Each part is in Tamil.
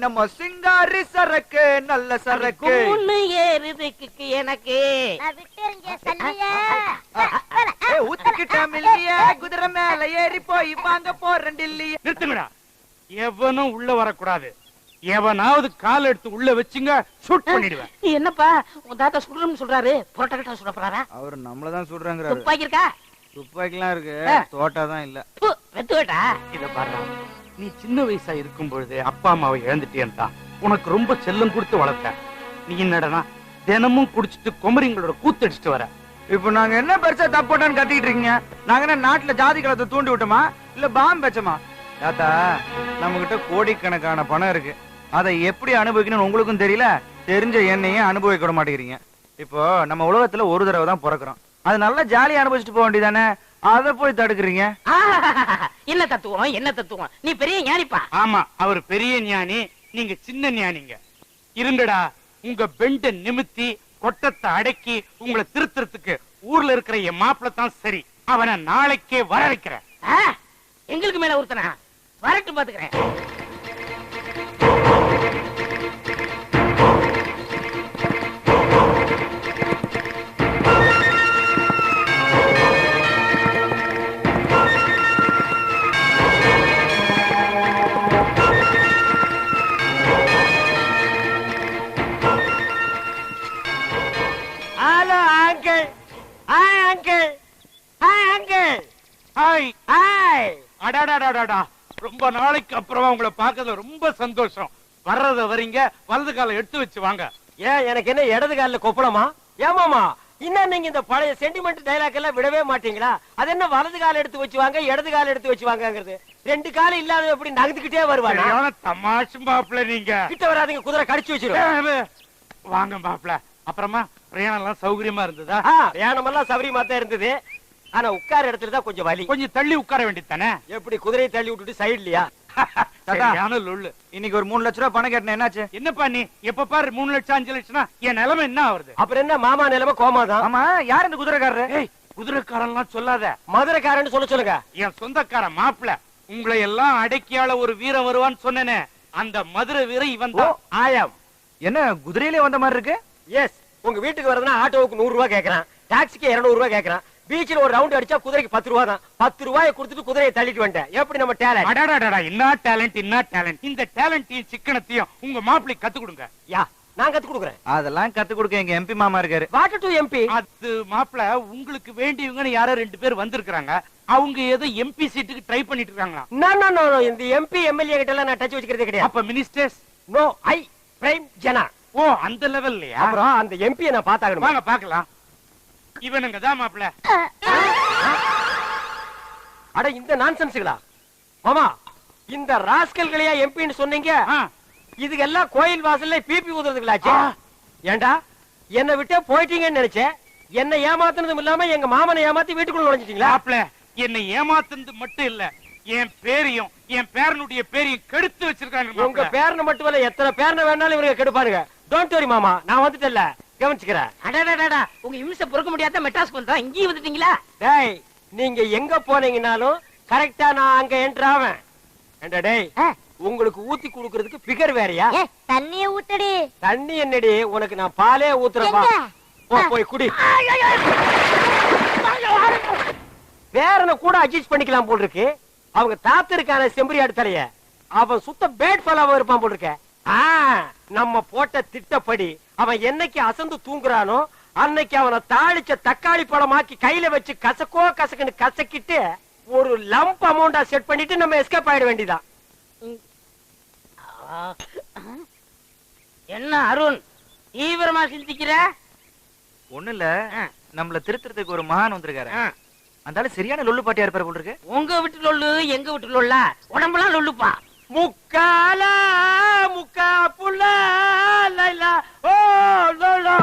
நம்ம சிங்காரி சரக்கு நல்ல சரக்கு ஏறுதுக்கு எனக்கு ஊத்துக்கிட்ட மில்லிய குதிரை மேல ஏறி போய் வாங்க போறேன் டில்லிய. நிறுத்துங்கடா, எவனும் உள்ள வரக்கூடாது. எவனாவது கால் எடுத்து உள்ள வச்சுங்க, ஷூட் பண்ணிடுவேன். என்னப்பா உன் தாத்தா சுடுறோம்னு சொல்றாரு, புரோட்டா சுட போறாரா? அவர் நம்மளதான் சுடுறாங்க. துப்பாக்கி இருக்கா? துப்பாக்கிலாம் இருக்கு, தோட்டாதான் இல்ல. வெத்து வேட்டா. இத பாரு, நீ சின்ன வயசா இருக்கும் பொழுது அப்பா அம்மாவை இழந்துட்டேன் தான் உனக்கு ரொம்ப செல்லம் கொடுத்து வளர்த்த. நீ என்னடனா தினமும் குடிச்சிட்டு குமரிங்களோட கூத்தடிச்சிட்டு வர. இப்ப நாங்க என்ன பெருசா தப்போட்டான்னு கத்திக்கிட்டு இருக்கீங்க? நாங்க என்ன நாட்டுல ஜாதி கலத்தை தூண்டி விட்டோமா இல்ல பாம்பு வச்சோமா? தாத்தா, நம்ம கிட்ட கோடிக்கணக்கான பணம் இருக்கு. அதை எப்படி அனுபவிக்கணும்னு உங்களுக்கும் தெரியல, தெரிஞ்ச என்னையும் அனுபவிக்க விட மாட்டேங்கிறீங்க. இப்போ நம்ம உலகத்துல ஒரு தடவை தான் பிறக்கிறோம், அது நல்லா ஜாலியா அனுபவிச்சுட்டு போக வேண்டியதானே, அதை போய் தடுக்கிறீங்க. என்ன தத்துவம், என்ன தத்துவம்? நீ பெரிய ஞானிப்பா. ஆமா, அவர் பெரிய ஞானி, நீங்க சின்ன ஞானிங்க. இருங்கடா, உங்க பெண்ட நிமித்தி கொட்டத்தை அடக்கி உங்களை திருத்துறதுக்கு ஊர்ல இருக்கிற என் மாப்பிள்ள தான் சரி. அவனை நாளைக்கே வர வைக்கிறேன். எங்களுக்கு மேல ஒருத்தனா வரட்டு பாத்துக்கிறேன். Hello uncle. Hi uncle. Hi uncle. Hi. Hi. அடாடாடாடா, ரொம்ப நாளைக்கு அப்புறமா உங்களை பார்க்கறது ரொம்ப சந்தோஷம். வர்றத வரீங்க, வலது காலை எடுத்து வச்சு வாங்க. ஏன் எனக்கு என்ன இடது காலில் கொப்பளமா? ஏமாமா, இன்னும் நீங்க இந்த பழைய சென்டிமெண்ட் டைலாக் எல்லாம் விடவே மாட்டீங்களா? அது என்ன வலது கால எடுத்து வச்சு வாங்க, இடது கால எடுத்து வச்சு வாங்கங்கிறது? ரெண்டு காலம் இல்லாத எப்படி நகர்ந்துகிட்டே வருவாங்க? தமாஷு மாப்பிள்ள, நீங்க கிட்ட வராதீங்க, குதிரை கடிச்சு வச்சிருவோம். வாங்க மாப்பிள்ள. அப்புறமா பிரயாணம் எல்லாம் சௌகரியமா இருந்ததா? பிரயாணம் எல்லாம் சௌகரியமா தான் இருந்தது. ஆனா உட்கார இடத்துல தான் கொஞ்சம் வலி. கொஞ்சம் தள்ளி உட்கார வேண்டியதானே? எப்படி குதிரையை தள்ளி விட்டுட்டு சைட்லயா? இன்னைக்கு ஒரு 3 லட்சம் ரூபாய் பணம் கேட்டேன், என்னாச்சு? என்னப்பா நீ எப்ப பாரு 3 லட்சம் 5 லட்சம்னா என் நிலைமை என்ன ஆகுது? அப்புறம் என்ன மாமா நிலைமை கோமாதான். ஆமா, யார் இந்த குதிரைக்காரரு? குதிரைக்காரன் சொல்லாத, மதுரைக்காரன்னு சொல்லுங்க. என் சொந்தக்கார மாப்பிள்ள. உங்களை எல்லாம் அடக்கியால ஒரு வீரன் வருவான்னு சொன்னேனே, அந்த மதுரை வீரன் இவன் தான். ஆயம். என்ன குதிரையிலே வந்த மாதிரி இருக்கு? எஸ், உங்க வீட்டுக்கு வரதுன்னா ஆட்டோவுக்கு 100 ரூபாய் கேக்குறான், டாக்ஸிக்கு 200 ரூபாய் கேக்குறான். பீச்சில் ஒரு ரவுண்ட் அடிச்சா குதிரைக்கு 10 ரூபாய் தான். 10 ரூபாயை கொடுத்துட்டு குதிரையை தள்ளிட்டு வந்துட்டேன். எப்படி நம்ம டேலண்ட்? அடாடாடா, என்ன டேலண்ட், என்ன டேலண்ட்! இந்த டேலண்டையும் சிக்கனத்தையும் உங்க மாப்பிள்ளைக்கு கத்து கொடுங்க. யா, நான் கத்து கொடுக்குறேன். அதெல்லாம் கத்து கொடுக்க எங்க எம்பி மாமா இருக்காரு. Water to MP. அது மாப்பிள்ள, உங்களுக்கு வேண்டியவங்க யாரோ 2 பேர் வந்திருக்காங்க. அவங்க ஏதோ எம்பி சீட்டுக்கு ட்ரை பண்ணிட்டு இருக்காங்களா? நோ, இந்த எம்பி எம்எல்ஏ கிட்ட எல்லாம் நான் டச் வச்சுக்கிறதே கிடையாது. அப்ப மினிஸ்டர்ஸ்? நோ, ஐ பிரைம் ஜனா. ஓ, அந்த லெவல்லயா? அப்புறம் அந்த எம்பியை நான் பார்த்தாகணும். வாங்க பார்க்கலாம். இவனுங்க தான் மாப்பிள்ள. அட, இந்த நான்சென்ஸ்களா மாமா? இந்த ராஸ்கல்களையா எம்பின்னு சொன்னீங்க? இதுக்கெல்லாம் கோயில் வாசல்ல பிபி ஊதுறதுங்களாச்சு. ஏண்டா, என்னை விட்டே போயிட்டீங்கன்னு நினைச்சேன். என்ன ஏமாத்துனதும் இல்லாம எங்க மாமனை ஏமாத்தி வீட்டுக்குள்ள நுழைஞ்சிட்டீங்களா? மாப்பிள்ள, என்னை ஏமாத்துனது மட்டும் இல்ல, என் பேரையும் என் பேரனுடைய பேரையும் கெடுத்து வச்சிருக்காங்க. உங்க பேரனை மட்டும் இல்ல, எத்தனை பேரனை வேணாலும் இவங்க கெடுப்பாருங்க. டோன்ட் வரி மாமா, நான் வந்துட்டேன்ல, கவனிச்சுக்கிறேன். அடடடடா, உங்க இம்சை பொறுக்க முடியாத மெட்ராஸ் பண்றா, இங்கேயும் வந்துட்டீங்களா? டேய், நீங்க எங்க போனீங்கனாலும் கரெக்டா நான் அங்க என்டர் ஆவேன். ஏண்டா டேய், உங்களுக்கு ஊத்தி குடுக்கிறதுக்கு பிகர் வேறயா? தண்ணிய ஊத்தடி. தண்ணி என்னடி, உனக்கு நான் பாலே ஊத்துறேன். போய் குடி. வேறன கூட அட்ஜஸ்ட் பண்ணிக்கலாம் போல் இருக்கு. அவங்க தாத்திருக்கான செம்பரியாடு தலைய, அவன் சுத்த பேட் ஃபலாவா இருப்பான் போல் இருக்க. நம்ம போட்ட திட்டப்படி அவன் என்னைக்கு அசந்து தூங்குறானோ அன்னைக்கு அவனை தாளிச்ச தக்காளி பழமாக்கி கையில வச்சு கசக்கோ கசக்குன்னு கசக்கிட்டு ஒரு லம்ப் அமௌண்டா செட் பண்ணிட்டு நம்ம எஸ்கேப் ஆயிட வேண்டியதான். என்ன அருண், தீவிரமா சிந்திக்கிற? ஒண்ணு இல்ல, நம்மள திருத்துறதுக்கு ஒரு மகான் வந்திருக்காரு. அந்த சரியான லொல்லு பாட்டியா இருப்பாரு போல இருக்கு. உங்க வீட்டு லொல்லு, எங்க வீட்டு லொல்லா? உடம்பெல்லாம் லொல்லுப்பா. முக்காலா முக்கா புல்லா லைலா ஓ லோலோ.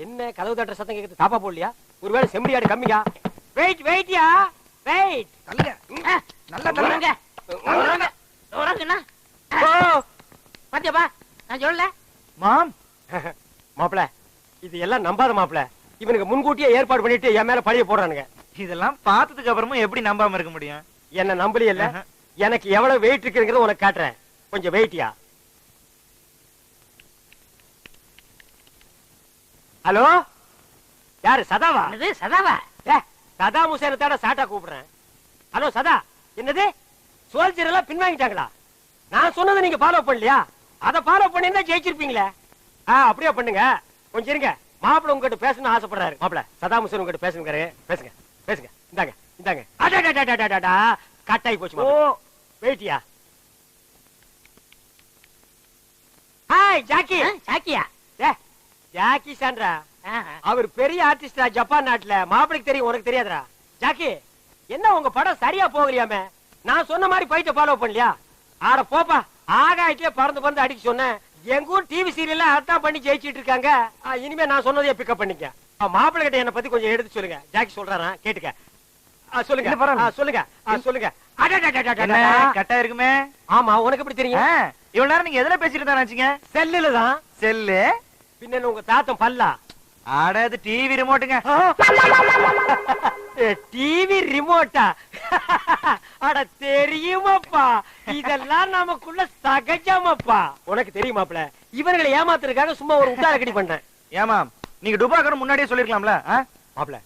என்ன கதவு தட்டுற சத்தம் கேக்குது? தாப்பா போடலையா? ஒருவேளை செம்பரியாடு கம்மியா? வெயிட்யா, வெயிட். நல்லா தள்ளுங்க. பாத்தியாப்பா, நான் சொல்லல மாம். மாப்பிள, இது எல்லாம் நம்பாத மாப்பிள. இவனுக்கு முன்கூட்டியே ஏற்பாடு பண்ணிட்டு என் மேல பழிய போடுறானுங்க. இதெல்லாம் பார்த்ததுக்கு அப்புறமும் எப்படி நம்பாம இருக்க முடியும்? என்ன நம்பலையில்ல? எனக்கு எவ்வளவு வெயிட் இருக்குங்கிறத உனக்கு காட்டுறேன். கொஞ்சம் வெயிட்டியா. ஹலோ, யாரு சதாவா? என்னது சதாவா? சதாம் ஹுசேனை தாட சாட்டா கூப்பிடுறேன். ஹலோ சதா, என்னது சோல்ஜர் எல்லாம் பின்வாங்கிட்டாங்களா? நான் சொன்னதை நீங்க ஃபாலோ பண்ணலையா? அதை ஃபாலோ பண்ணிருந்தா ஜெயிச்சிருப்பீங்களே. அப்படியே பண்ணுங்க. கொஞ்சம் இருங்க, மாப்பிள்ள உங்ககிட்ட பேசணும்னு ஆசைப்படுறாரு. மாப்பிள்ள சதாம் ஹுசேன் உங்ககிட்ட பேசணுங்கிறாரு. பேசுங்க பேசுங்க. இந்தாங்க இந்தாங்க. அடடடடடடடா, கட் ஆகி போச்சு. ஓ வெயிட்டியா? Hi Jackie. சாக்கியா? ஜாக்கி சான்றா, அவர் பெரிய ஆர்டிஸ்டா ஜப்பான் நாட்டுல. மாப்பிளைக்கு தெரியும், உனக்கு தெரியாதுடா. ஜாக்கி, என்ன உங்க படம் சரியா போகலையாமே? நான் சொன்ன மாதிரி ஃபைட்ட ஃபாலோ பண்ணலையா? ஆட போப்பா, ஆகாயத்திலே பறந்து பறந்து அடிக்க சொன்னேன். எங்க ஊர் டிவி சீரியல்ல அதான் பண்ணி ஜெயிச்சிட்டு இருக்காங்க. இனிமே நான் சொன்னதையே பிக்கப் பண்ணிக்க. மாப்பிள்ளை கிட்ட என்ன பத்தி கொஞ்சம் எடுத்து சொல்லுங்க. ஜாக்கி சொல்றாரா, கேட்டுக்க. சொல்லுங்க சொல்லுங்க சொல்லுங்க. கட்டா இருக்குமே. ஆமா, உனக்கு எப்படி தெரியும்? இவ்வளவு நேரம் நீங்க எதுல பேசிட்டு இருந்தா? செல்லுல தான். செல்லு பின்ன உங்க தாத்தன் பல்லா? ஆட, அது டிவி ரிமோட்டுங்க. டிவி ரிமோட்டா? அட தெரியுமாப்பா, இதெல்லாம் நமக்குள்ள சகஜமாப்பா. உனக்கு தெரியுமாப்ல, இவர்களை ஏமாத்துறதுக்காக சும்மா ஒரு உட்டார கடி பண்ணேன். ஏமா, நீங்க டுபாக்கர் முன்னாடியே சொல்லிருக்கலாம்ல. மாப்ள,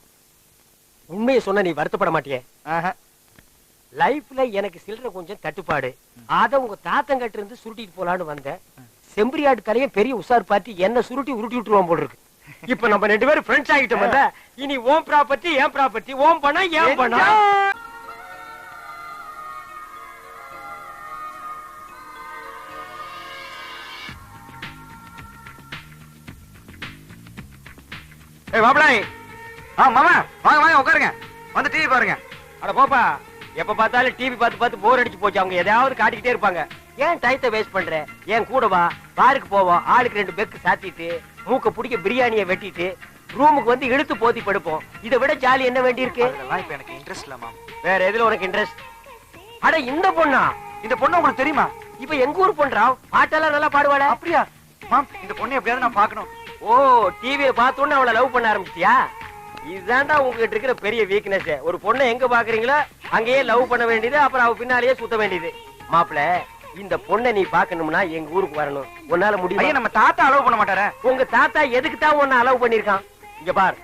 உண்மையை சொன்ன நீ வருத்தப்பட மாட்டியே? லைஃப்ல எனக்கு சில்லற கொஞ்சம் தட்டுப்பாடு. அத உங்க தாத்தங்கிட்ட இருந்து சுருட்டிட்டு போலான்னு வந்தேன். செம்பரியாடு கலையும் பெரிய உசார் பார்ட்டி என்ன சுருட்டி உருட்டி விட்டுருவான் போல இருக்கு. இப்ப நம்ம 2 பேரும் ஃப்ரெண்ட்ஸ் ஆகிட்டோம்ல. இனி ஓம் ப்ராப்பர்ட்டி ஏன் ப்ராப்பர்ட்டி, ஓம் பண்ணா ஏன் பண்ணா. மாப்பிளாய், மாமா வாங்க வாங்க உட்காருங்க, வந்து டிவி பாருங்க. அட போப்பா, எப்ப பார்த்தாலும் டிவி பார்த்து பார்த்து போர் அடிச்சு போச்சு. அவங்க எதையாவது காட்டிக்கிட்டே இருப்பாங்க. ஏன் டயத்தை வேஸ்ட் பண்ற? ஏன் கூட வா, பாருக்கு போவோம். ஆளுக்கு 2 பெக்கு சாத்திட்டு, மூக்க பிடிக்க பிரியாணியை வெட்டிட்டு, ரூமுக்கு வந்து இழுத்து போத்தி படுப்போம். இதை விட ஜாலி என்ன வேண்டி இருக்கு? இப்ப எனக்கு இன்ட்ரெஸ்ட் இல்ல மாம். வேற எதுல உனக்கு இன்ட்ரெஸ்ட்? அட இந்த பொண்ணா? இந்த பொண்ணு உங்களுக்கு தெரியுமா? இப்ப எங்க ஊர் பொண்ணா, பாட்டெல்லாம் நல்லா பாடுவாள. அப்படியா மாம்? இந்த பொண்ணு எப்படியாவது நான் பாக்கணும். ஓ, டிவியை பார்த்தோன்னு அவளை லவ் பண்ண ஆரம்பிச்சியா? இதுதான்டா உங்ககிட்ட இருக்கிற பெரிய வீக்னஸ். ஒரு பொண்ணை எங்க பாக்குறீங்களோ அங்கேயே லவ் பண்ண வேண்டியது, அப்புறம் அவ பின்னாலேயே சுத்த வேண்டியது. மாப்பிள, இந்த பொண்ணை நீ பாக்கணும்னா எங்க ஊருக்கு வரணும். உன்னால முடியும்? நம்ம தாத்தா அலோவ் பண்ண மாட்டாரா? உங்க தாத்தா எதுக்கு தான் உன்னை அலோவ் பண்ணிருக்கான்? இங்க பார்,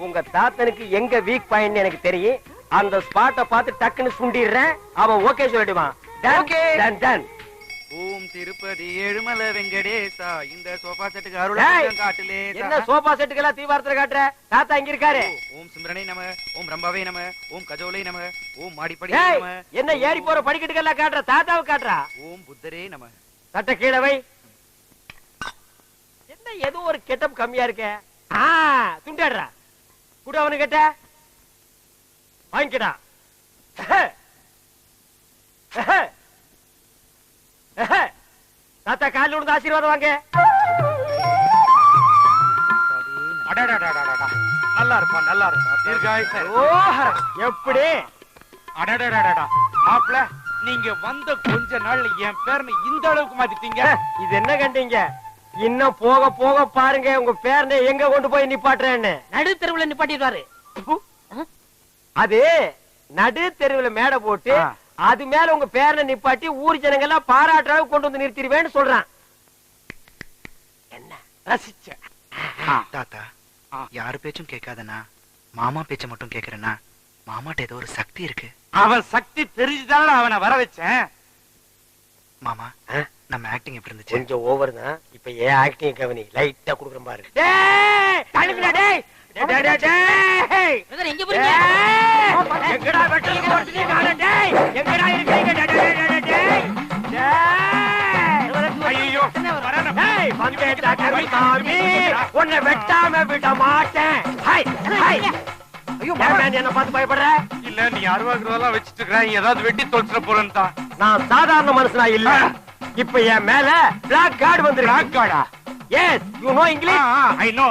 உங்க தாத்தனுக்கு எங்க வீக் பாயிண்ட் எனக்கு தெரியும். அந்த ஸ்பாட்டை பார்த்து டக்குன்னு சுண்டிடுறேன். அவன் ஓகே சொல்லிடுவான். ஓம் திருப்பதி ஏழுமலை வெங்கடேசா, இந்த சோஃபா செட்டுக்கு அருள் காட்டுலே. என்ன சோஃபா செட்டுக்கெல்லாம் தீவாரத்துல காட்டுற? தாத்தா இங்க இருக்காரு. ஓம் சிம்ரனை நம, ஓம் ரம்பாவே நம, ஓம் கஜோலை நம, ஓம் மாடிப்படி நம. என்ன ஏறி போற படிக்கட்டுக்கெல்லாம் காட்டுற? தாத்தாவை காட்டுறா. ஓம் புத்தரே நம. சட்ட கீழே வை. என்ன ஏதோ ஒரு கெட்டப் கம்மியா இருக்க? துண்டாடுறா. கூட அவனு கேட்ட வாங்கிக்கடா. தாத்தா காலில் விழுந்து ஆசீர்வாதம் வாங்க. நல்லா இருப்பா, நல்லா இருப்பா. எப்படி? மாப்பிள, நீங்க வந்த கொஞ்ச நாள்ல என் பேரனை இந்த அளவுக்கு மாத்திட்டீங்க. இது என்ன கண்டீங்க? இன்னும் போக போக பாருங்க உங்க பேரனை எங்க கொண்டு போய் நிப்பாட்டுறேன்னு. நடு தெருவுல நிப்பாட்டிடுவாரு. அது நடு தெருவுல மேடை போட்டு அது மேல உங்க பேரனை நிப்பாட்டி ஊர் ஜனங்க எல்லாம் பாராட்டுறாவு கொண்டு வந்து நிறுத்திடுவேன்னு சொல்றான். என்ன ரசிச்ச? தாத்தா, யாரு பேச்சும் கேட்காதனா, மாமா பேச்ச மட்டும் கேக்குறேன்னா, மாமாட்ட ஏதோ ஒரு சக்தி இருக்கு. அவன் சக்தி தெரிஞ்சுதான அவனை வர வச்சேன். மாமா, நம்ம ஆக்டிங் எப்படி இருந்துச்சு? கொஞ்சம் ஓவர் தான். இப்ப ஏன் ஆக்டிங் கவனி லைட்டா குடுக்குறேன் பாரு. டேய் தள்ளுங்கடா. டேய் டேய் எங்க போறீங்க? எங்கடா வெட்டல் போட்டுனே காண? டேய் எங்கடா இருக்கீங்க? டேய் டேய் ஐயோ, டேய் வந்தேடா கருமாமி, உன்னை வெட்டாம விட மாட்டேன். High high. ஐயோ மேன், என்ன பார்த்து பயப்படுற? இல்ல, நீ அருவாக்குறதெல்லாம் வச்சிட்டு இருக்கற, ஏதாவது வெட்டி தொலைச்சிட போறேன்னு தான். நான் சாதாரண மனுஷனா இல்ல. இப்ப என் மேல பிளாக் கார்டு வந்திருக்கு. பிளாக் கார்டா? Yes, you know English? I know.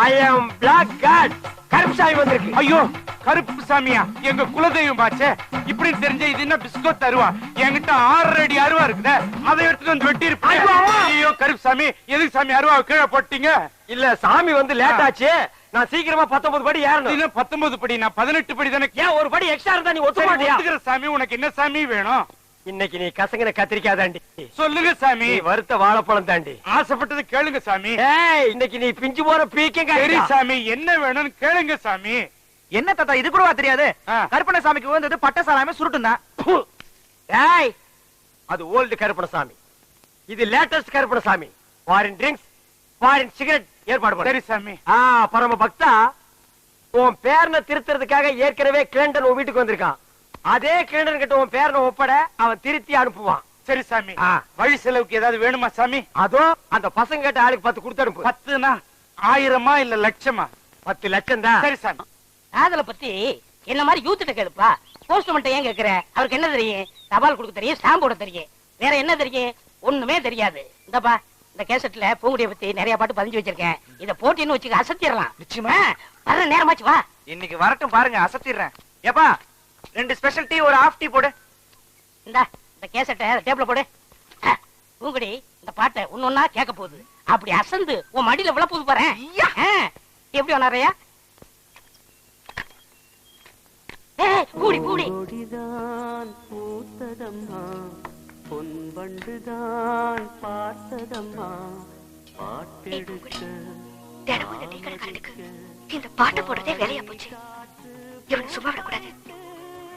I am black card. கருப்புசாமி வந்திருக்கு. ஐயோ, கருப்பு சாமியா? எங்க குலதெய்வம் பாச்சே. இப்படி தெரிஞ்ச இது என்ன பிஸ்கோட் அருவா? என்கிட்ட 6 அடி அருவா இருக்குதே, அதை எடுத்துட்டு வந்து வெட்டி இருப்பேன். ஐயோ கருப்பு சாமி, எதுக்கு சாமி அருவா கீழே போட்டீங்க? இல்ல, சாமி வந்து லேட் ஆச்சு. நான் சீக்கிரமா 19 படி ஏறணும். 19 படி? நான் 18 படி தானே. ஏன் ஒரு படி எக்ஸ்ட்ரா இருந்தா நீ ஒத்துக்க மாட்டியா? சாமி, உனக்கு என்ன சாமி வேணும்? இன்னைக்கு நீ கசங்கின கத்திரிக்காய் தாண்டி. சொல்லுங்க சாமி. நீ வறுத்த வாழைப்பழம் தாண்டி. ஆசைப்பட்டது கேளுங்க சாமி. ஏய், இன்னைக்கு நீ பிஞ்சு போற பீக்கங்க. சரி சாமி, என்ன வேணும்னு கேளுங்க சாமி. என்ன தாத்தா இது கூடவா தெரியாது? ஆ. கருப்பணசாமிக்கு வந்தது பட்ட சாராயமே சுருட்டும் தான். ஏய், அது ஓல்டு கருப்பணசாமி, இது latest Karuppanasamy. Foreign drinks, foreign cigarette ஏற்பாடு பண்ணு. சரி சாமி. பரம பக்தா, உன் பேரனை திருத்துறதுக்காக ஏற்கனவே கிளண்டன் உன் வீட்டுக்கு வந்திருக்கான். அதே கிளண்டன் கிட்ட உன் பேரனை ஒப்பட அவன் திருத்தி அனுப்புவான். சரி சாமி. ஆ. வழி செலவுக்கு ஏதாவது வேணுமா சாமி? அதோ அந்த பசங்க கிட்ட ஆளுக்கு 10 கொடுத்து அனுப்பு. 10னா 1000மா இல்ல லட்சமா? 10 லட்சம் தான். சரி சாமி. காதல பத்தி என்ன மாதிரி யூத்திட்ட கேளுப்பா. போஸ்ட்மேன் ஏன் கேக்குற? அவருக்கு என்ன தெரியும்? தபால் கொடுக்க தெரியும், ஸ்டாம்ப் போட தெரியும், வேற என்ன தெரியும்? ஒண்ணுமே தெரியாது. இந்தப்பா, இந்த கேசட்ல பூங்குடிய பத்தி நிறைய பாட்டு பதிஞ்சு வச்சிருக்கேன். இத போட்டின்னு வச்சுக்க, அசத்திடலாம். நிச்சயமா? வர நேரமாச்சு, வா. இன்னைக்கு வரட்டும் பாருங்க, அசத்திடுறேன். ஏப்பா 2 ஸ்பெஷல் டீ, ஒரு ஹாஃப் டீ போடு. இந்த கேசட்டை டேப்ல போடு. பூங்குடி இந்த பாட்டை ஒன்னொன்னா கேட்க போகுது. அப்படி அசந்து உன் மடியில விழ போகுது பாரு. எப்படி வனாரையா? கூடி கூடி பூத்ததம்மா, பொன்பண்டுதான் பார்த்ததம்மா, பாட்டெடுக்க இந்த பாட்டு போடுறதே வேலையா போச்சு. இவன் சும்மா விடக்கூடாது.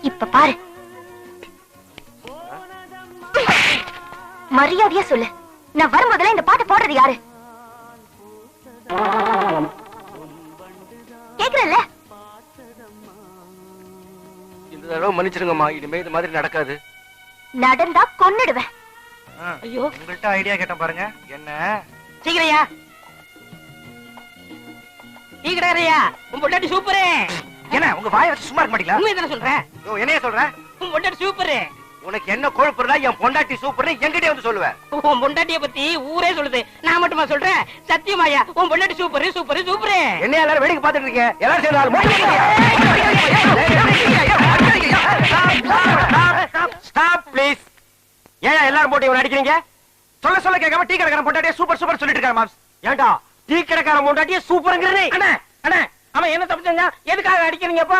இப்ப பாரு, மரியாதையா சொல்லு, நான் வரும்போதெல்லாம் இந்த பாட்டு போடுறது யாரு? கேக்குறல்ல? இந்த தடவை மன்னிச்சிருங்கம்மா, இனிமே இது மாதிரி நடக்காது. நடந்தா கொன்னுடுவேன். ஐயோ, உங்கள்ட்ட ஐடியா கேட்டேன் பாருங்க. என்ன சீக்கிரையா, டீ கடையா? உன் பொண்டாட்டி சூப்பரு. என்ன உங்க வாயை வச்சு சும்மா இருக்க மாட்டீங்களா? உண்மையை தானே சொல்றேன். என்னைய சொல்றேன்? உன் பொண்டாட்டி சூப்பரு. உனக்கு என்ன கொழுப்புறா? என் பொண்டாட்டி சூப்பர்னு என்கிட்டே வந்து சொல்லுவேன். உன் பொண்டாட்டிய பத்தி ஊரே சொல்லுது, நான் மட்டுமா சொல்றேன்? சத்தியமாயா, உன் பொண்டாட்டி சூப்பரு சூப்பரு சூப்பரு. என்ன எல்லாரும் வேடிக்கை பார்த்துட்டு இருக்கீங்க? எல்லாரும் ஏன் எல்லாரும் போட்டு இவன் அடிக்கிறீங்க? சொல்ல சொல்ல கேட்காம டீ கடைக்காரன் பொண்டாட்டியே சூப்பர் சூப்பர் சொல்லிட்டு இருக்காரு மாப்ஸ். ஏண்டா டீ கடைக்காரன் பொண்டாட்டியே சூப்பர்ங்கறனே? அண்ணா அண்ணா, அவன் என்ன தப்பு செஞ்சான்? எதுக்காக அடிக்கிறீங்கப்பா?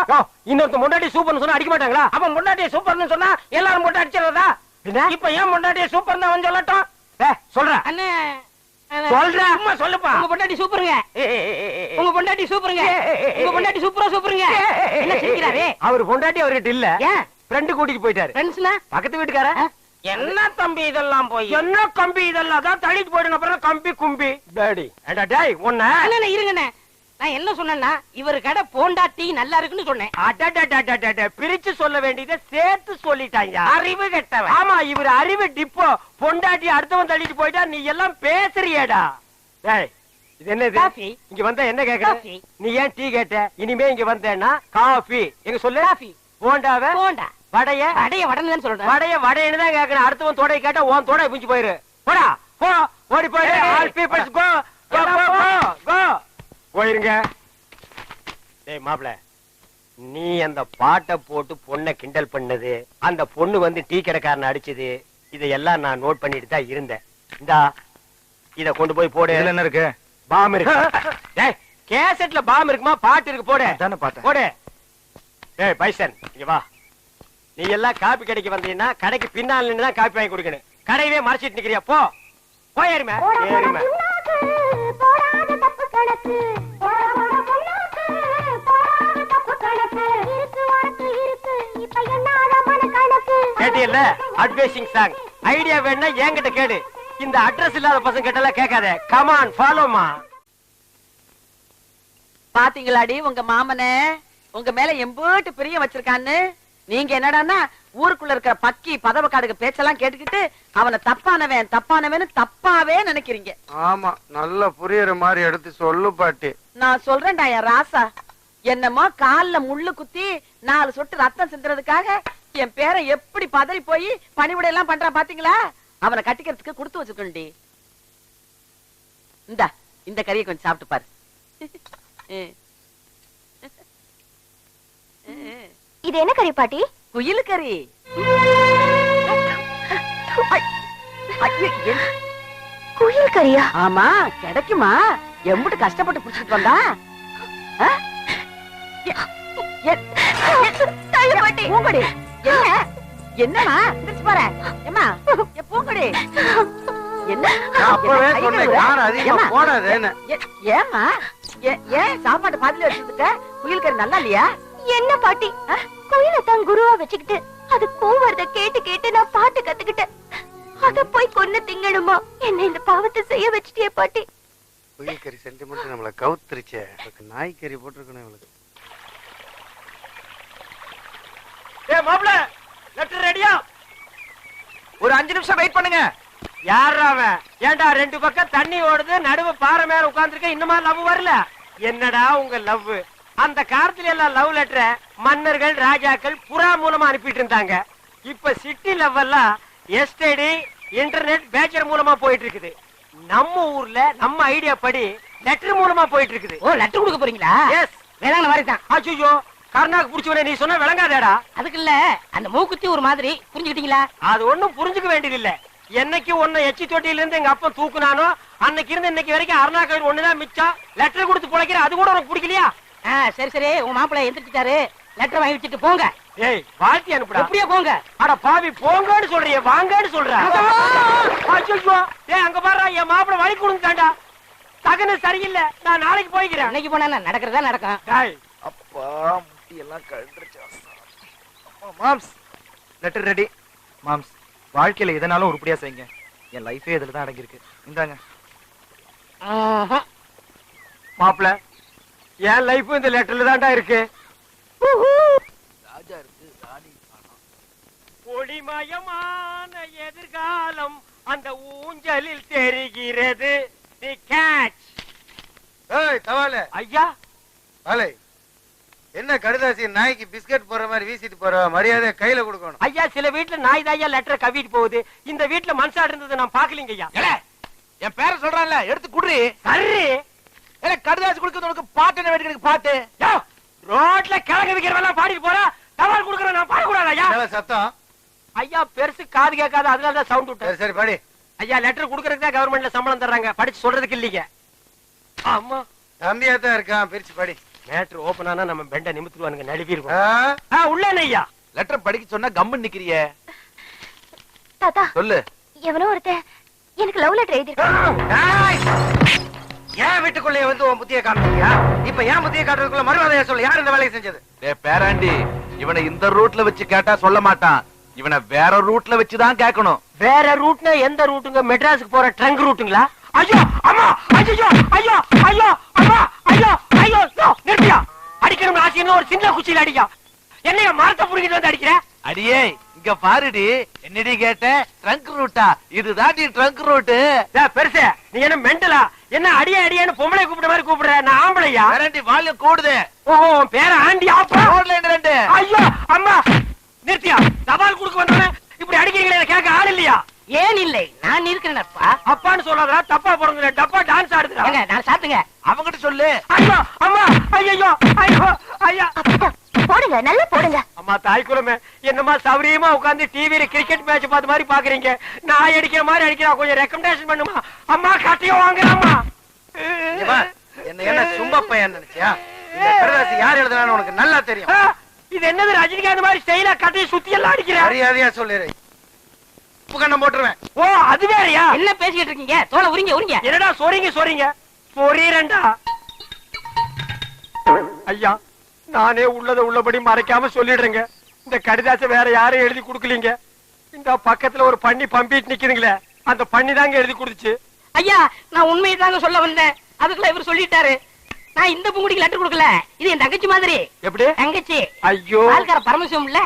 இன்னொருத்த பொண்டாட்டி சூப்பர்னு சொன்னா அடிக்க மாட்டாங்களா? அவன் பொண்டாட்டிய சூப்பர்னு சொன்னா எல்லாரும் போட்டு அடிச்சிடறதா? இப்ப ஏன் பொண்டாட்டிய சூப்பர் அவன் சொல்லட்டும். சொல்ற அண்ணே, சொல்ற சும்மா சொல்லுப்பா. உங்க பொண்டாட்டி சூப்பருங்க, உங்க பொண்டாட்டி சூப்பருங்க, உங்க பொண்டாட்டி சூப்பரா சூப்பருங்க. என்ன சிரிக்கிறாரே? அவர் பொண்டாட்டி அவர்கிட்ட இல்ல, ஏன் ஃப்ரெண்ட் கூட்டிட்டு போயிட்டாரு. ஃப்ரெண்ட்ஸ்னா? பக்கத்து வீட்டுக்கார. என்ன தம்பி இதெல்லாம் போய்? என்ன கம்பி இதெல்லாம்? தான் தள்ளிட்டு போயிடுங்க, அப்புறம் கம்பி கும்பி டாடி. ஏண்டா டேய் உன்ன அண்ணே இருங்கண்ணே, நான் என்ன சொன்னேன்னா இவரு கடை போண்டாட்டி நல்லா இருக்குன்னு சொன்னேன். அடடடடடட, பிரிச்சு சொல்ல வேண்டியதை சேர்த்து சொல்லிட்டாங்க. அறிவு கெட்டவன். ஆமா, இவர் அறிவு டிப்போ. பொண்டாட்டி அடுத்தவன் தள்ளிட்டு போயிட்டா நீ எல்லாம் பேசுறியேடா. டேய் இது என்னது? காஃபி. இங்க வந்தா என்ன கேக்குற? காஃபி. நீ ஏன் டீ கேட்ட? இனிமே இங்க வந்தேன்னா காஃபி. எங்க சொல்லு. காஃபி. போண்டாவ போண்டா. வடைய வடைய வடன்னு சொல்றேன். வடைய வடைன்னு தான் கேக்குறேன். அடுத்தவன் தொடை கேட்டா உன் தொடை புடிச்சு போயிரு. போடா போ, ஓடி போயிரு. ஆல் பீப்பிள்ஸ் கோ கோ கோ கோ. போயிருங்க. டேய் மாப்ள, நீ அந்த பாட்டை போட்டு பொண்ணை கிண்டல் பண்ணது, அந்த பொண்ணு வந்து டீ கடைக்காரனை அடிச்சது, இதையெல்லாம் நான் நோட் பண்ணிட்டு தான் இருந்தேன். இந்தா இத கொண்டு போய் போடு. இதுல என்ன இருக்கு? பாம் இருக்கு. டேய் கேசட்ல பாம் இருக்குமா? பாட்டு இருக்கு, போடு. அதானே பார்த்தேன். போடு. டேய் பைசன் இங்க வா. நீ எல்லாம் காப்பி கடைக்கு வந்தீங்கன்னா கடைக்கு பின்னால் நின்று தான் காப்பி வாங்கி கொடுக்கணும். கடையவே மறைச்சிட்டு நிக்கிறியா? போ போய் ஏறுமே ஏறுமே. போடாத தப்பு கணக்கு, போடாத பொண்ணாக்கு, போடாத தப்பு கணக்கு, இருக்கு உனக்கு இருக்கு, இப்ப என்னாத மன கணக்கு. கேட்டியல்ல அட்வைசிங் சாங். ஐடியா வேணா என்கிட்ட கேடு. இந்த அட்ரஸ் இல்லாத பசங்க கிட்ட எல்லாம் கேட்காத. Come on ஃபாலோமா. பாத்தீங்களாடி உங்க மாமனே உங்க மேல எம்பூட்டு பிரியம் வச்சிருக்கான்னு? நீங்க என்னடான்னா ஊருக்குள்ள இருக்கிற பக்கி பதவக்காடுக பேச்செல்லாம் கேட்டுக்கிட்டு அவனை தப்பானவன் தப்பானவன்னு தப்பாவே நினைக்கிறீங்க. ஆமா, நல்லா புரியுற மாதிரி எடுத்து சொல்லு பாட்டி. நான் சொல்றேன்டா என் ராசா, என்னமோ கால்ல முள்ளு குத்தி 4 சொட்டு ரத்தம் சிந்துறதுக்காக என் பேரை எப்படி பதறி போய் பணிவிடை எல்லாம் பண்றான் பாத்தீங்களா? அவனை கட்டிக்கிறதுக்கு கொடுத்து வச்சுக்கண்டி. இந்த கறியை கொஞ்சம் சாப்பிட்டு பாரு. இது என்ன கறி பாட்டி? குயில் கறி. குயில் கறியா? ஆமா, கிடைக்குமா? எம்பிட்டு கஷ்டப்பட்டு புடிச்சிட்டு வந்தா? என்னமா எந்திரிச்சு போற ஏமா பூங்குடி என்ன நான் அப்பவே சொன்னேன் காரம் அதிகமா போடாதேன்னு. ஏமா ஏன் சாப்பாடு பாதியில வச்சிருக்க? குயில் கறி நல்லா இல்லையா? என்ன பாட்டி குயில தான் குருவா வச்சுக்கிட்டு அது கூவறத கேட்டு கேட்டு நான் பாட்டு கத்துக்கிட்டேன். அத போய் கொன்னு திங்கணுமா? என்ன இந்த பாவத்தை செய்ய வச்சிட்டியே பாட்டி. குயில் கறி சென்டிமெண்ட் நம்மள கவுத்துருச்சே. நாய்க்கறி போட்டிருக்கணும் இவளுக்கு. ஏ மாப்ள லெட்டர் ரெடியா? ஒரு 5 நிமிஷம் வெயிட் பண்ணுங்க. யாரா அவன்? ஏண்டா 2 பக்கம் தண்ணி ஓடுது, நடுவு பாறை மேல உட்கார்ந்திருக்க, இன்னுமா லவ் வரல? என்னடா உங்க லவ்? அந்த காலத்துல எல்லாம் லவ் லெட்டரை மன்னர்கள் ராஜாக்கள் புறா மூலமா அனுப்பிட்டு இருந்தாங்க. இப்ப சிட்டி லவ் எல்லாம் எஸ்டடி இன்டர்நெட் பேச்சர் மூலமா போயிட்டு இருக்குது. நம்ம ஊர்ல நம்ம ஐடியா படி லெட்டர் மூலமா போயிட்டு இருக்குது. ஓ லெட்டர் கொடுக்க போறீங்களா? எஸ். வேளாண் மாதிரி தான். அச்சோ கர்நாக்கு புடிச்சவனே, நீ சொன்ன விளங்காதேடா. அதுக்கு இல்ல அந்த மூக்குத்தி ஒரு மாதிரி புரிஞ்சுக்கிட்டீங்களா? அது ஒண்ணும் புரிஞ்சுக்க வேண்டியது இல்ல. என்னைக்கு உன்னை எச்சி தொட்டியில இருந்து எங்க அப்பா தூக்குனானோ அன்னைக்கு இருந்து இன்னைக்கு வரைக்கும் அருணாக்கர் ஒண்ணுதான் மிச்சம். லெட்டர் கொடுத்து பொழைக்கிற, அது கூட உனக்கு பிடிக்கலையா? சரி சரி, உங்க மாப்பிள்ளை எந்திரிச்சிட்டாரு, லெட்டர் வாங்கி வச்சுட்டு போங்க. ஏய் வாழ்த்தி அனுப்புடா. அப்படியே போங்க. அட பாவி, போங்கன்னு சொல்றியே, வாங்கன்னு சொல்ற. அச்சோ ஏய் அங்க பாரு, என் மாப்பிள்ளை வழி கொடுத்தாண்டா. தகன சரியில்லை, நான் நாளைக்கு போய்க்கிறேன். இன்னைக்கு போனா நடக்கிறதா நடக்கும். டேய் அப்பா முட்டி எல்லாம் கழண்டுருச்சு. மாம்ஸ் லெட்டர் ரெடி. மாம்ஸ் வாழ்க்கையில எதனாலும் உருப்படியா செய்யுங்க. என் லைஃபே இதுல தான் அடங்கியிருக்கு. இந்தாங்க. மாப்பிள்ளை என் லைஃப் இந்த லெட்டர்ல தான்டா இருக்கு. ராஜா இருக்கு, ராணி காணோம். ஒளிமயமான எதிர்காலம் அந்த ஊஞ்சலில் தெரிகிறது. தி கேட்ச். ஏய் தவாலே. ஐயா வாலே. என்ன கடுதாசி நாய்க்கு பிஸ்கட் போற மாதிரி வீசிட்டு போற? மரியாதை கையில கொடுக்கணும். ஐயா சில வீட்டுல நாய் தாயா லெட்டர் கவிட்டு போகுது. இந்த வீட்டுல மனுஷா இருந்தது நான் பாக்கலீங்க ஐயா. என் பேரை சொல்றான்ல, எடுத்து குடுறி. சரி எனக்கு கடுதாசி கொடுக்கறது உனக்கு பாட்டு என்ன வேண்டிய பாட்டு? ரோட்ல கிழக்கு விக்கிறவெல்லாம் பாடிட்டு போறா, தபால் கொடுக்கற நான் பாடக்கூடாது ஐயா. சத்தம். ஐயா பெருசு காது கேட்காது, அதனால தான் சவுண்ட் விட்டேன். சரி சரி படி. ஐயா லெட்டர் கொடுக்கறதுக்கு தான் கவர்மெண்ட்ல சம்பளம் தர்றாங்க, படிச்சு சொல்றதுக்கு இல்லீங்க. ஆமா தம்பியா தான் இருக்கான், பிரிச்சு படி. மேட்டர் ஓபன் ஆனா நம்ம பெண்ட நிமித்துவானுங்க, நழுவி இருக்கும். உள்ள என்ன ஐயா? லெட்டர் படிக்க சொன்னா கம்மன் நிக்கிறிய. தாத்தா சொல்லு. எவனோ ஒருத்தன் எனக்கு லவ் லெட்டர் எழுதிருக்கான். ஏன் வீட்டுக்குள்ளே வந்து உன் புத்திய காமிச்சியா? இப்ப ஏன் புத்திய காட்டுறதுக்குள்ள மறுவாதையா சொல்லு, யார் இந்த வேலையை செஞ்சது? பேராண்டி, இவனை இந்த ரூட்ல வச்சு கேட்டா சொல்ல மாட்டான். இவனை வேற ரூட்ல வச்சுதான் கேட்கணும். வேற ரூட்னா எந்த ரூட்டுங்க? மெட்ராஸுக்கு போற ட்ரங்க் ரூட்டுங்களா? ஐயோ அம்மா, ஐயோ ஐயோ ஐயோ அம்மா, ஐயோ ஐயோ நிறுத்தியா. அடிக்கணும் ஆசைன்னு ஒரு சின்ன குச்சியில அடிக்கா. என்னைய மரத்தை புடிக்கிட்டு வந்து அடிக்கிற? அடியே இங்க பாருடி, என்னடி கேட்ட? ட்ரங்க் ரூட்டா? இதுதான் ட்ரங்க் ரூட்டு. பெருசு நீ என்ன மெண்டலா? என்ன அடியே அடியேன்னு பொம்பளை கூப்பிட்ட மாதிரி கூப்பிடுற? நான் ஆம்பளையா? பேராண்டி வால்யூம் கூடுது. ஓஹோ பேர ஆண்டி ஆப்பா. ரோட்ல ரெண்டு. ஐயோ அம்மா நிறுத்தியா. தபால் கொடுக்க வந்தவனே இப்படி அடிக்கிறீங்களே, கேட்க ஆள் இல்லையா? ஏன் இல்லை, நான் இருக்கிறேன்ப்பா. அப்பான்னு சொல்லாதடா, தப்பா பிறந்த டப்பா டான்ஸ் ஆடுதுடா. ஏங்க நான் சாத்துங்க. அவங்கிட்ட சொல்லு. ஐயோ அம்மா, ஐயோ ஐயோ ஐயா. போடுங்க, நல்லா போடுங்க. அம்மா தாய் குலமே, என்னமா சௌரியமா உட்கார்ந்து டிவில கிரிக்கெட் மேட்ச் பார்த்த மாதிரி பாக்குறீங்க. நான் அடிக்கிற மாதிரி அடிக்கிறா, கொஞ்சம் ரெக்கமெண்டேஷன் பண்ணுமா? அம்மா கட்டையும் வாங்குறாமா. என்ன சும்மா பையன் நினைச்சியா? இந்த கடுதாசி யார் எழுதுனான்னு உனக்கு நல்லா தெரியும். இது என்னது ரஜினிகாந்த் மாதிரி ஸ்டைலா கட்டையை சுத்தி எல்லாம் அடிக்கிற? மரியாதையா சொல்லிடு, உப்பு கண்ணம் போட்டுருவேன். ஓ அது வேறயா? என்ன பேசிட்டு இருக்கீங்க? தோலை உரிங்க உரிங்க. என்னடா சொறீங்க சொறீரண்டா. ஐயா நானே உள்ளத உள்ளபடி மறைக்காம சொல்லிடுறேங்க. இந்த கடிதாசை வேற யாரும் எழுதி கொடுக்கலீங்க. இந்த பக்கத்துல ஒரு பண்ணி பம்பிட்டு நிக்குதுங்களே, அந்த பண்ணி தாங்க எழுதி கொடுத்துச்சு. ஐயா நான் உண்மையை தாங்க சொல்ல வந்தேன், அதுக்குள்ள இவர் சொல்லிட்டாரு. நான் இந்த பூங்குடிக்கு லெட்டர் கொடுக்கல, இது என் தங்கச்சி மாதிரி. எப்படி தங்கச்சி? ஐயோ ஆள்கார பரமசிவம் இல்ல,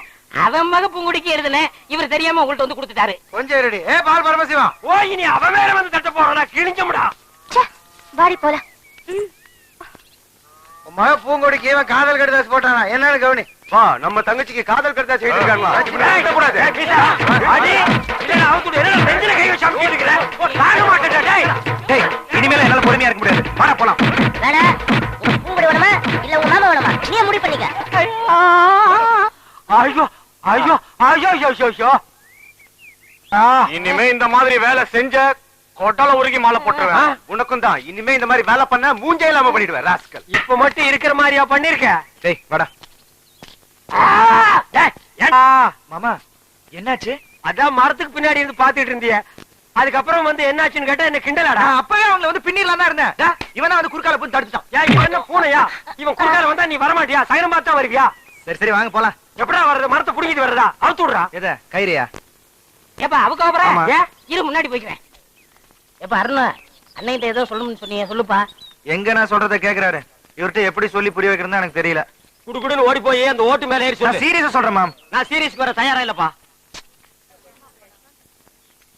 அவன் மக பூங்குடிக்கு எழுதுனேன். இவர் தெரியாம உங்கள்ட்ட வந்து கொடுத்துட்டாரு. கொஞ்சம் ரெடி. ஏ பால் பரமசிவம். ஓ இனி அவன் மேல வந்து தட்ட போறானா? கிழிஞ்சமுடா. வாடி போலாம். உன் மக பூங்கொடிக்கு இவன் காதல் கடுதாசி போட்டானா என்னன்னு கவனி. நம்ம தங்கச்சிக்கு காதல் கடுதாசி எழுதிருக்காங்களா? இனிமேல என்னால பொறுமையா இருக்க முடியாது. வாடா போலாம். பூங்குடி வேணுமா இல்ல உன் மாமா வேணுமா? நீ முடிவு பண்ணிக்க. ஐயோ ஐயோ ஐயோ ஐயோ ஐயோ. இனிமே இந்த மாதிரி வேலை செஞ்ச கொட்டல உருகி மாலை போட்டுருவேன். உனக்கும் தான். இனிமே இந்த மாதிரி வேலை பண்ண மூஞ்சே இல்லாம பண்ணிடுவேன் ராஸ்கல். இப்ப மட்டும் இருக்கிற மாதிரியா பண்ணிருக்க? டேய் வாடா. மாமா என்னாச்சு? அதான் மரத்துக்கு பின்னாடி இருந்து பாத்துட்டு இருந்திய, அதுக்கப்புறம் வந்து என்னாச்சுன்னு கேட்டா என்ன கிண்டலாடா? நான் அப்பவே அவங்கள வந்து பின்னிடலாம் தான் இருந்தேன். இவனா வந்து குறுக்கால போய் தடுத்துட்டான். ஏன் இவன் என்ன பூனையா? இவன் குறுக்கால வந்தா நீ வரமாட்டியா? சகனம் பார்த்தா வருவியா? சரி சரி வாங்க போலாம். எப்படா வர்றது? மரத்தை புடிங்கிட்டு வர்றதா? அவுத்து விடுறா. எத கயிறியா? ஏப்பா அவங்க அப்புறம் ஆமா. இரு முன்னாடி போய்க்கிறேன். ஏப்பா அருணா, அண்ணன் ஏதோ சொல்லணும்னு சொன்னீங்க, சொல்லுப்பா. எங்க நான் சொல்றத கேக்குறாரு. இவர்கிட்ட எப்படி சொல்லி புரிய வைக்கிறதா எனக்கு தெரியல. குடுகுடுன்னு ஓடி போய் அந்த ஓட்டு மேல ஏறி நான் சொல்லு. சீரியஸா சொல்றேன் மேம். நான் சீரியஸ்க்கு வர தயாரா இல்லப்பா.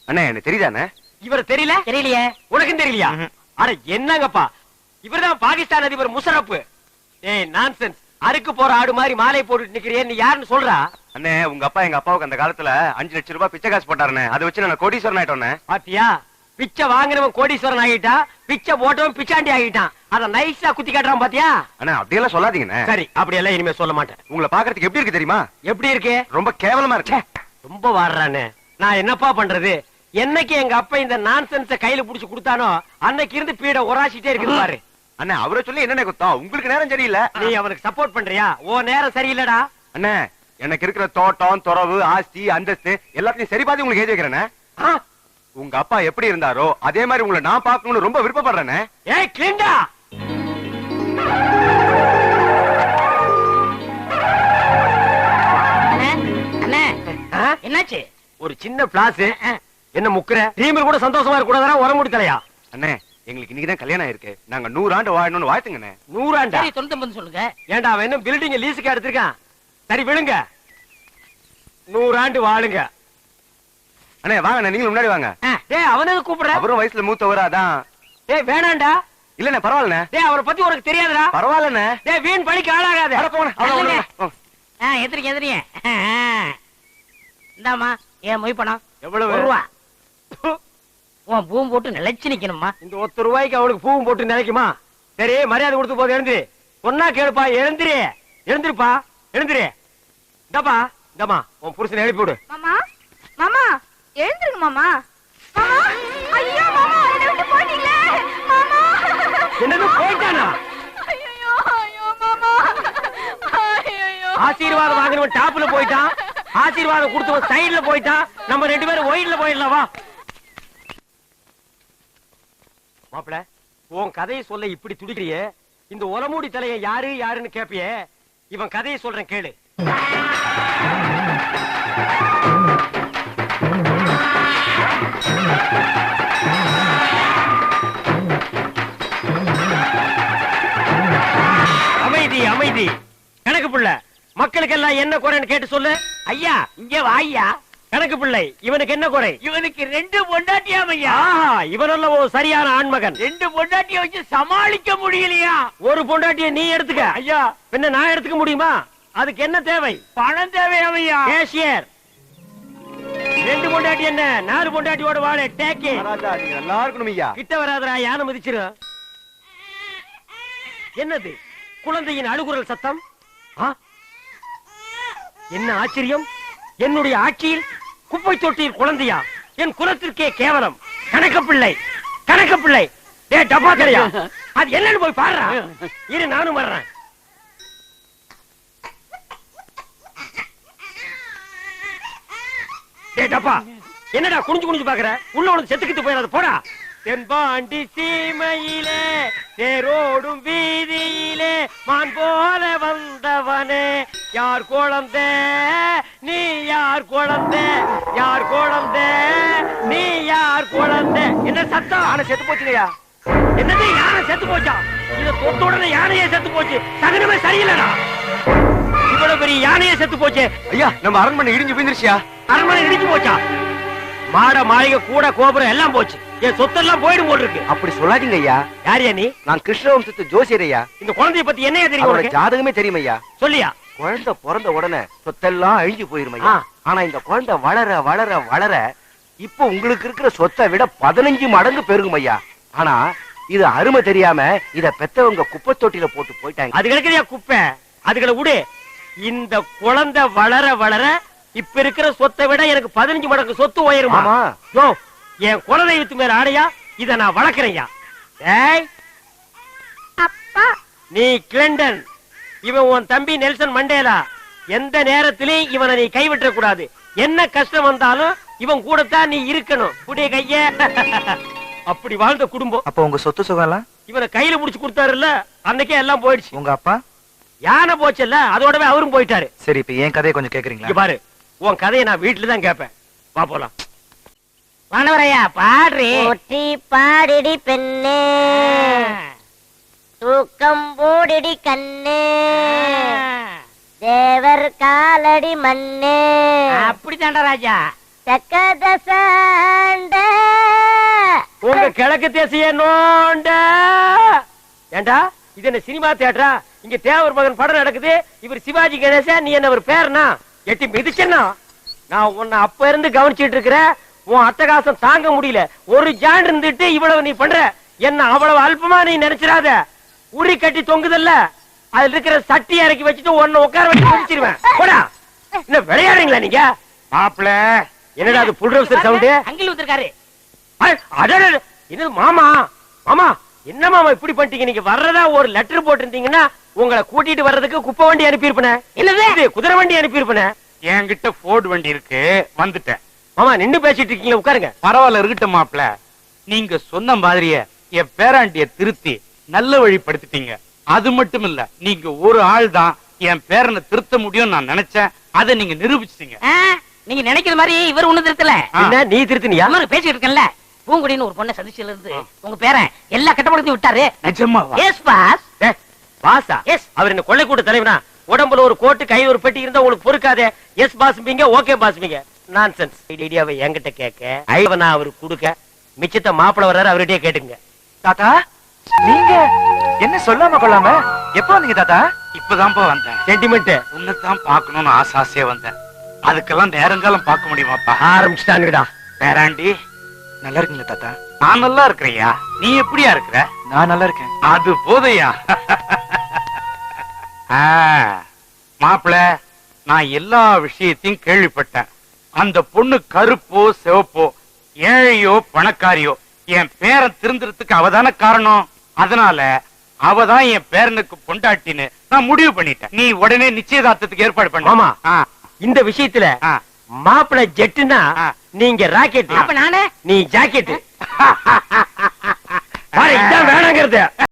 அண்ணே எனக்கு தெரியுதானே? இவர் தெரியல? தெரியலையே. உனக்கும் தெரியலையா? அட என்னங்கப்பா, இவர்தான் பாகிஸ்தான் அதிபர் முஷரப். ஏய் நான்சென்ஸ், அறுக்கு போற ஆடு மாதிரி மாலை போட்டுட்டு நிக்கிறியே, நீ யாருன்னு சொல்றா? அண்ணே உங்க அப்பா எங்க அப்பாவுக்கு அந்த காலத்துல 5 லட்சம் ரூபாய் பிச்சை காசு போட்டாருண்ணே. அதை வச்சு நான் கோடீஸ்வரன் ஆயிட்டோண்ணே. பாத்தியா, பிச்சை வாங்கினவன் கோடீஸ்வரன் ஆகிட்டான், பிச்சை போட்டவன் பிச்சாண்டி ஆகிட்டான். அத நைஸா குத்தி காட்டுறான் பாத்தியா? அண்ணா அப்படியெல்லாம் சொல்லாதீங்கண்ணே. சரி, அப்படியெல்லாம் இனிமே சொல்ல மாட்டேன். உங்களை பாக்குறதுக்கு எப்படி இருக்கு தெரியுமா? எப்படி இருக்கு? ரொம்ப கேவலமா இருக்கு. ரொம்ப வாடுறானே. நான் என்னப்பா பண்றது? என்னைக்கு எங்க அப்பா இந்த நான்சென்ஸ கையில புடிச்சு கொடுத்தானோ அன்னைக்கு இருந்து பீட உராசிட்டே இருக்குது பாரு. அண்ணா அவரை சொல்லி என்னென்ன குத்தம்? உங்களுக்கு நேரம் சரியில்லை. நீ அவனுக்கு சப்போர்ட் பண்றியா? ஓ நேரம் சரியில்லடா. அண்ணே எனக்கு இருக்கிற தோட்டம், துறவு, ஆஸ்தி, அந்தஸ்து எல்லாத்தையும் சரி பார்த்து உங்களுக்கு எழுதி வைக்கிறேனே. உங்க அப்பா எப்படி இருந்தாரோ அதே மாதிரி உங்களை நான் பார்க்கணும்னு ரொம்ப விருப்பப்படுறேனே. ஏய் கிளிண்டா, அண்ணே, அண்ணே, என்னாச்சு? ஒரு சின்ன பிளாஸ். என்ன முக்குற? ரீமில் கூட சந்தோஷமா இருக்க கூடாதா? உரமுடி தலையா? அண்ணே எங்களுக்கு இன்னைக்குதான் கல்யாணம் இருக்கு. நாங்க 100 ஆண்டு வாழணும்னு வாழ்த்துங்கண்ணே. 100 ஆண்டா? சரி 99 சொல்லுங்க. ஏண்டா அவன் என்ன பில்டிங் லீஸுக்கு எடுத்திருக்கான்? சரி விழுங்க, 100 ஆண்டு வாழுங்க. அண்ணே வாங்க, நீங்களும் முன்னாடி வாங்க. டேய் அவனுக்கு கூப்பிடுற? அவரும் வயசுல மூத்தவரா தான். டேய் வேணாண்டா. இல்லண்ணே பரவாயில்லண்ணே. டேய் அவரை பத்தி உனக்கு தெரியாதுடா. பரவாயில்லண்ணே. டேய் வீண் பழிக்கு ஆளாகாத. அட போங்க. அவ்வளவு எதிரிங்க எதிரிங்க. இந்தாமா ஏன் மொய் பணம் எவ்வளவு? ₹1. உன் பூம் போட்டு நிலைச்சு நிக்கணுமா? இந்த ₹1 அவனுக்கு பூவும் போட்டு நினைக்குமா? சரி மரியாதை கொடுத்து போது எழுந்து. சொன்னா கேளுப்பா, எழுந்திரு. எழுந்திருப்பா, எழுந்திரு. இந்தப்பா இந்தம்மா உன் புருஷனை எழுப்பி விடு. மாமா மாமா எழுந்துருங்க மாமா. மாமா ஐயோ மாமா என்னை விட்டு போயிட்டீங்களே மாமா. என்னது போயிட்டானா? ஐயோ ஐயோ மாமா ஐயோ. ஆசீர்வாதம் வாங்கினவன் டாப்ல போயிட்டான், ஆசீர்வாதம் கொடுத்தவன் சைடுல போயிட்டான். நம்ம 2 பேரும் ஒயிட்ல போயிடலாம் வா. மாப்பிள உன் கதையை சொல்ல இப்படி துடிக்கிறியே, இந்த ஒலமூடி தலையை யாரு யாருன்னு கேப்பியே, இவன் கதையை சொல்றேன் கேளு. அமைதி அமைதி. கணக்கு பிள்ளை, மக்களுக்கெல்லாம் என்ன குறைன்னு கேட்டு சொல்லு. ஐயா இங்க வாய்யா. கணக்கு பிள்ளை, இவனுக்கு என்ன குறை? இவனுக்கு 2 பொண்டாட்டியாம் ஐயா. ஆஹா, இவனல்ல ஒரு சரியான ஆண்மகன். 2 பொண்டாட்டிய வச்சு சமாளிக்க முடியலையா? ஒரு பொண்டாட்டிய நீ எடுத்துக்க. ஐயா பின்ன நான் எடுத்துக்க முடியுமா? அதுக்கு என்ன தேவை? பணம் தேவையாம் ஐயா. கேஷியர் 2 பொண்டாட்டி என்ன 4 பொண்டாட்டியோட வாழ டேக்கே. மகாராஜா நீங்க நல்லா இருக்கணும் ஐயா. கிட்ட வராதரா, யானை மிதிச்சிரும். என்னது குழந்தையின் அழுகுரல் சத்தம்? என்ன ஆச்சரியம், என்னுடைய ஆட்சியில் குப்பை தொட்டியில் குழந்தையா? என் குலத்திற்கே கேவலம். கணக்கு பிள்ளை, கணக்கு பிள்ளை. டே டப்பா தெரியா, அது என்னன்னு போய் பாருடா. இரு நானும் வர்றேன். டே டப்பா, என்னடா குனிஞ்சு குனிஞ்சு பாக்குற? உள்ள உனக்கு செத்துக்கிட்டு போயிடாது போடா. தென்பாண்டி சீமையிலே தேரோடும் வீதியிலே மான் போல வந்தவனே, யார் குழந்தை நீ, யார் குழந்தை, யார் குழந்தை நீ, யார் குழந்தை? என்ன சத்தம்? யானை செத்து போச்சுங்கய்யா. என்னது யானை செத்து போச்சா? இத தொட்ட உடனே யானையே செத்து போச்சு. சகனமே சரியில்லடா. இவ்வளவு பெரிய யானையே செத்து போச்சு. ஐயா நம்ம அரண்மனை இடிஞ்சு போயிருச்சியா? அரண்மனை இடிஞ்சு போச்சா? மாட மாளிகை கூட கோபுரம் எல்லாம் போச்சு. என் சொத்தெல்லாம் போயிடும் போல் இருக்கு. அப்படி சொல்லாதீங்க ஐயா. யாரியா நீ? நான் கிருஷ்ணவம்சத்து ஜோசியர் ஐயா. இந்த குழந்தைய பத்தி என்னையா தெரியும் அவரோட உனக்கு? ஜாதகமே தெரியும் ஐயா. சொல்லியா? குழந்தை பிறந்த உடனே சொத்தெல்லாம் அழிஞ்சு போயிரும் ஐயா. ஆனா இந்த குழந்தை வளர வளர வளர இப்போ உங்களுக்கு இருக்கிற சொத்தை விட 15 மடங்கு பெருகும் ஐயா. ஆனா இது அருமை தெரியாம இத பெத்தவங்க குப்பை தொட்டில போட்டு போயிட்டாங்க. அது கிடக்குறியா குப்பை, அதுகளை விடு. இந்த குழந்தை வளர வளர இப்ப இருக்கிற சொத்தை விட எனக்கு 15 மடங்கு சொத்து உயருமா? ஆமா. யோ, என் குலதெய்வத்து மேல ஆடையா இத நான் வளர்க்கிறேன்யா. ஏய் அப்பா நீ கிளின்டன், இவன் உன் தம்பி நெல்சன் மண்டேலா. எந்த நேரத்திலும் இவனை நீ கைவிட்ட கூடாது. என்ன கஷ்டம் வந்தாலும் இவன் கூடத்தான் நீ இருக்கணும். புடிய கைய. அப்படி வாழ்ந்த குடும்பம். அப்போ உங்க சொத்து சுகம் எல்லாம் இவனை கையில புடிச்சு கொடுத்தாருல்ல, அன்னைக்கே எல்லாம் போயிடுச்சு. உங்க அப்பா யானை போச்சல்ல, அதோடவே அவரும் போயிட்டாரு. சரி, இப்ப என் கதையை கொஞ்சம் கேக்குறீங்களா? இங்க பாரு, உன் கதையை நான் வீட்டுல தான் கேட்பேன். வா போலாம். வானவரையா பாடுறி. போற்றி பாடிடி பெண்ணே, தூக்கம் போடிடி கண்ணே, தேவர் காலடி மண்ணே, அப்படித்தாண்டா ராஜா. தக்கதசாண்ட உங்க கிழக்கு தேசிய நோண்ட. ஏண்டா இது என்ன சினிமா தியேட்டரா? இங்க தேவர் மகன் படம் நடக்குது. இவர் சிவாஜி கணேசன், நீ என்ன ஒரு பேர்னா எட்டி மிதிச்சனா? நான் உன்னை அப்ப இருந்து கவனிச்சிட்டு இருக்கிறேன். உன் அட்டகாசம் தாங்க முடியல. ஒரு ஜான் இருந்துட்டு இவ்வளவு நீ பண்ற. என்ன அவ்வளவு அல்பமா நீ நினைச்சிடாத. உரி கட்டி தொங்குதல்ல, அதுல இருக்கிற சட்டி இறக்கி வச்சுட்டு உன்னை உட்கார வச்சு முடிச்சிருவேன். போடா. என்ன விளையாடுறீங்களா நீங்க? மாப்பிள என்னடா அது புல்ரவுசர் சவுண்ட்? அங்கிள் வந்திருக்காரு. இது மாமா. மாமா என்ன மாமா இப்படி பண்ணிட்டீங்க? நீங்க வர்றதா ஒரு லெட்டர் போட்டிருந்தீங்கன்னா உங்களை கூட்டிட்டு வர்றதுக்கு குப்பை வண்டி அனுப்பியிருப்பேன். என்னது? குதிரை வண்டி அனுப்பியிருப்பேன். என்கிட்ட போர்டு வண்டி இருக்கு, வந்துட்டேன். மாமா நின்னு பேசிட்டு இருக்கீங்க, உட்காருங்க. பரவாயில்ல, இருக்கட்டும் மாப்பிள. நீங்க சொன்ன மாதிரியே என் பேராண்டிய திருத்தி நல்ல வழிப்படுத்திட்டீங்க. அது மட்டும் இல்ல, நீங்க ஒரு ஆள் தான் என் பேரனை திருத்த முடியும் நான் நினைச்சேன். அதை நீங்க நிரூபிச்சிட்டீங்க. நீங்க நினைக்கிற மாதிரி இவர் ஒண்ணு திருத்தல. என்ன நீ திருத்தினியா? பேசிட்டு இருக்கேன்ல, பூங்குடின்னு ஒரு பொண்ணை சந்திச்சதுல இருந்து உங்க பேரன் எல்லா கட்டப்படுத்தையும் விட்டாரு. நிஜமாவா? Yes boss. பாசா? எஸ். அவர் என்ன கொள்ளை கூட்ட தலைவனா? உடம்புல ஒரு கோட்டு கை ஒரு பெட்டி இருந்தா உங்களுக்கு பொறுக்காதே. எஸ் பாஸ் பீங்க, ஓகே பாஸ் பீங்க. நான்சென்ஸ். ஐடியாவை என்கிட்ட கேட்க, ஐவனா அவரு கொடுக்க, மிச்சத்தை மாப்பிள வர்றாரு, அவர்கிட்டயே கேட்டுங்க. தாத்தா, நீங்க என்ன சொல்லாம கொள்ளாம எப்ப வந்தீங்க தாத்தா? இப்பதான்ப்பா வந்தேன். சென்டிமெண்ட் உன்னைத்தான் பாக்கணும்னு ஆசையா வந்தேன். அதுக்கெல்லாம் நேரங்காலம் பார்க்க முடியுமாப்பா? ஆரம்பிச்சுட்டானுடா. பேராண்டி நல்லா இருக்கீங்களா தாத்தா? நான் நல்லா இருக்கிறையா? நீ எப்படியா இருக்கிற? நான் நல்லா இருக்கேன். அது போதையா? மாப்பிள, நான் எல்லா விஷயத்தையும் கேள்விப்பட்டேன். அந்த பொண்ணு கருப்போ சிவப்போ, ஏழையோ பணக்காரியோ, என் பேரன் திருந்துறதுக்கு அவதான காரணம். அதனால அவதான் என் பேரனுக்கு பொண்டாட்டின்னு நான் முடிவு பண்ணிட்டேன். நீ உடனே நிச்சயதார்த்தத்துக்கு ஏற்பாடு பண்ண. மாமா, இந்த விஷயத்துல மாப்பிள ஜெட்டுனா நீங்க ராக்கெட், அப்ப நானே நீ ஜாக்கெட். இதான் வேணாங்கிறது.